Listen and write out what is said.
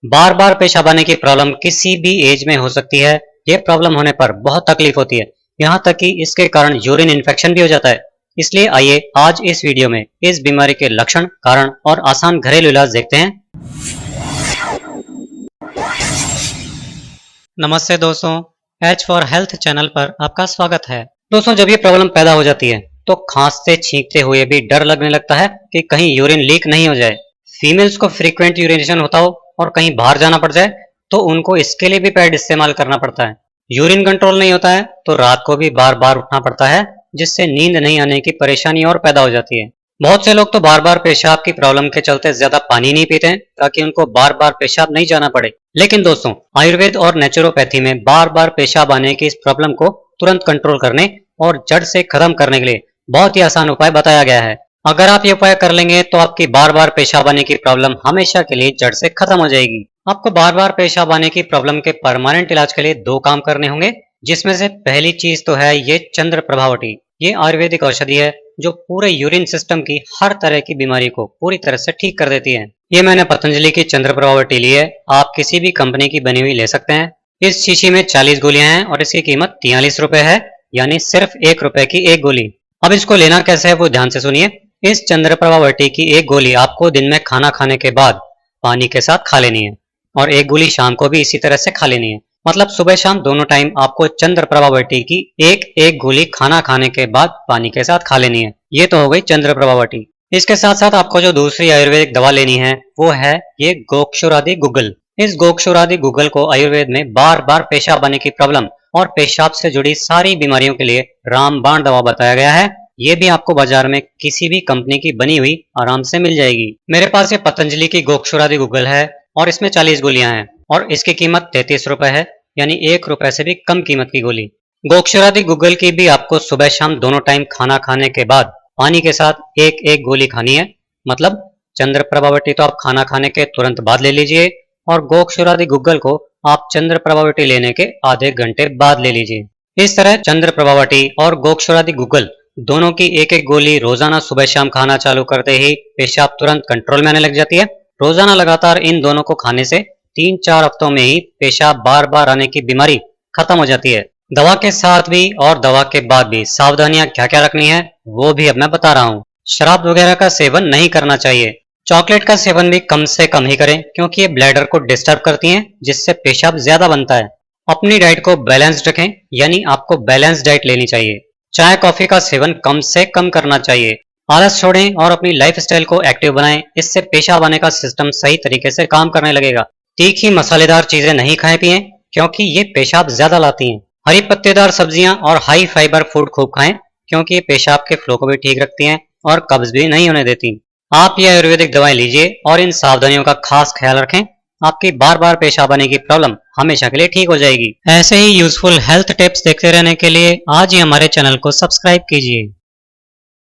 बार बार पेशाब आने की प्रॉब्लम किसी भी एज में हो सकती है। ये प्रॉब्लम होने पर बहुत तकलीफ होती है, यहाँ तक कि इसके कारण यूरिन इन्फेक्शन भी हो जाता है। इसलिए आइए आज इस वीडियो में इस बीमारी के लक्षण, कारण और आसान घरेलू इलाज देखते हैं। नमस्ते दोस्तों, एच फॉर हेल्थ चैनल पर आपका स्वागत है। दोस्तों, जब ये प्रॉब्लम पैदा हो जाती है तो खांसते छींकते हुए भी डर लगने लगता है कि कहीं यूरिन लीक नहीं हो जाए। फीमेल्स को फ्रीक्वेंट यूरिनेशन होता हो और कहीं बाहर जाना पड़ जाए तो उनको इसके लिए भी पैड इस्तेमाल करना पड़ता है। यूरिन कंट्रोल नहीं होता है तो रात को भी बार बार उठना पड़ता है, जिससे नींद नहीं आने की परेशानी और पैदा हो जाती है। बहुत से लोग तो बार बार पेशाब की प्रॉब्लम के चलते ज्यादा पानी नहीं पीते हैं ताकि उनको बार बार पेशाब नहीं जाना पड़े। लेकिन दोस्तों, आयुर्वेद और नेचुरोपैथी में बार बार पेशाब आने की इस प्रॉब्लम को तुरंत कंट्रोल करने और जड़ से खत्म करने के लिए बहुत ही आसान उपाय बताया गया है। अगर आप ये उपाय कर लेंगे तो आपकी बार बार पेशाब आने की प्रॉब्लम हमेशा के लिए जड़ से खत्म हो जाएगी। आपको बार बार पेशाब आने की प्रॉब्लम के परमानेंट इलाज के लिए 2 काम करने होंगे, जिसमें से पहली चीज तो है ये चंद्र प्रभावटी। ये आयुर्वेदिक औषधि है जो पूरे यूरिन सिस्टम की हर तरह की बीमारी को पूरी तरह से ठीक कर देती है। ये मैंने पतंजलि की चंद्र प्रभावटी ली है, आप किसी भी कंपनी की बनी हुई ले सकते हैं। इस शीशी में 40 गोलियां हैं और इसकी कीमत 43 रुपए है, यानी सिर्फ 1 रुपए की एक गोली। अब इसको लेना कैसे है वो ध्यान से सुनिए। इस चंद्र प्रभावटी की एक गोली आपको दिन में खाना खाने के बाद पानी के साथ खा लेनी है और एक गोली शाम को भी इसी तरह से खा लेनी है। मतलब सुबह शाम दोनों टाइम आपको चंद्र प्रभावटी की एक एक गोली खाना खाने के बाद पानी के साथ खा लेनी है। ये तो हो गई चंद्र प्रभावटी। इसके साथ साथ आपको जो दूसरी आयुर्वेदिक दवा लेनी है वो है ये गोक्षुरादि गुग्गल। इस गोक्षुरादि गुग्गल को आयुर्वेद में बार बार पेशाब आने की प्रॉब्लम और पेशाब से जुड़ी सारी बीमारियों के लिए रामबाण दवा बताया गया है। ये भी आपको बाजार में किसी भी कंपनी की बनी हुई आराम से मिल जाएगी। मेरे पास ये पतंजलि की गोक्षुरादि गुग्गल है और इसमें 40 गोलियां हैं और इसकी कीमत 33 रुपए है, यानी 1 रुपए से भी कम कीमत की गोली। गोक्षुरादि गुग्गल की भी आपको सुबह शाम दोनों टाइम खाना खाने के बाद पानी के साथ एक एक गोली खानी है। मतलब चंद्र प्रभावटी तो आप खाना खाने के तुरंत बाद ले लीजिए और गोक्षुरादि गुग्गल को आप चंद्र प्रभावटी लेने के आधे घंटे बाद ले लीजिए। इस तरह चंद्र प्रभावटी और गोक्षुरादि गुग्गल दोनों की एक एक गोली रोजाना सुबह शाम खाना चालू करते ही पेशाब तुरंत कंट्रोल में आने लग जाती है। रोजाना लगातार इन दोनों को खाने से 3-4 हफ्तों में ही पेशाब बार बार आने की बीमारी खत्म हो जाती है। दवा के साथ भी और दवा के बाद भी सावधानियां क्या क्या रखनी है वो भी अब मैं बता रहा हूँ। शराब वगैरह का सेवन नहीं करना चाहिए। चॉकलेट का सेवन भी कम से कम ही करें क्योंकि ये ब्लैडर को डिस्टर्ब करती हैं, जिससे पेशाब ज्यादा बनता है। अपनी डाइट को बैलेंस्ड रखें, यानी आपको बैलेंस डाइट लेनी चाहिए। चाय कॉफी का सेवन कम से कम करना चाहिए। आलस छोड़ें और अपनी लाइफस्टाइल को एक्टिव बनाएं, इससे पेशाब आने का सिस्टम सही तरीके से काम करने लगेगा। तीखी मसालेदार चीजें नहीं खाएं पिएं क्योंकि ये पेशाब ज्यादा लाती हैं। हरी पत्तेदार सब्जियां और हाई फाइबर फूड खूब खाएं क्योंकि ये पेशाब के फ्लो को भी ठीक रखती हैं और कब्ज भी नहीं होने देती। आप ये आयुर्वेदिक दवाएं लीजिए और इन सावधानियों का खास ख्याल रखें। आपकी बार बार पेशाब आने की प्रॉब्लम हमेशा के लिए ठीक हो जाएगी। ऐसे ही यूजफुल हेल्थ टिप्स देखते रहने के लिए आज ही हमारे चैनल को सब्सक्राइब कीजिए।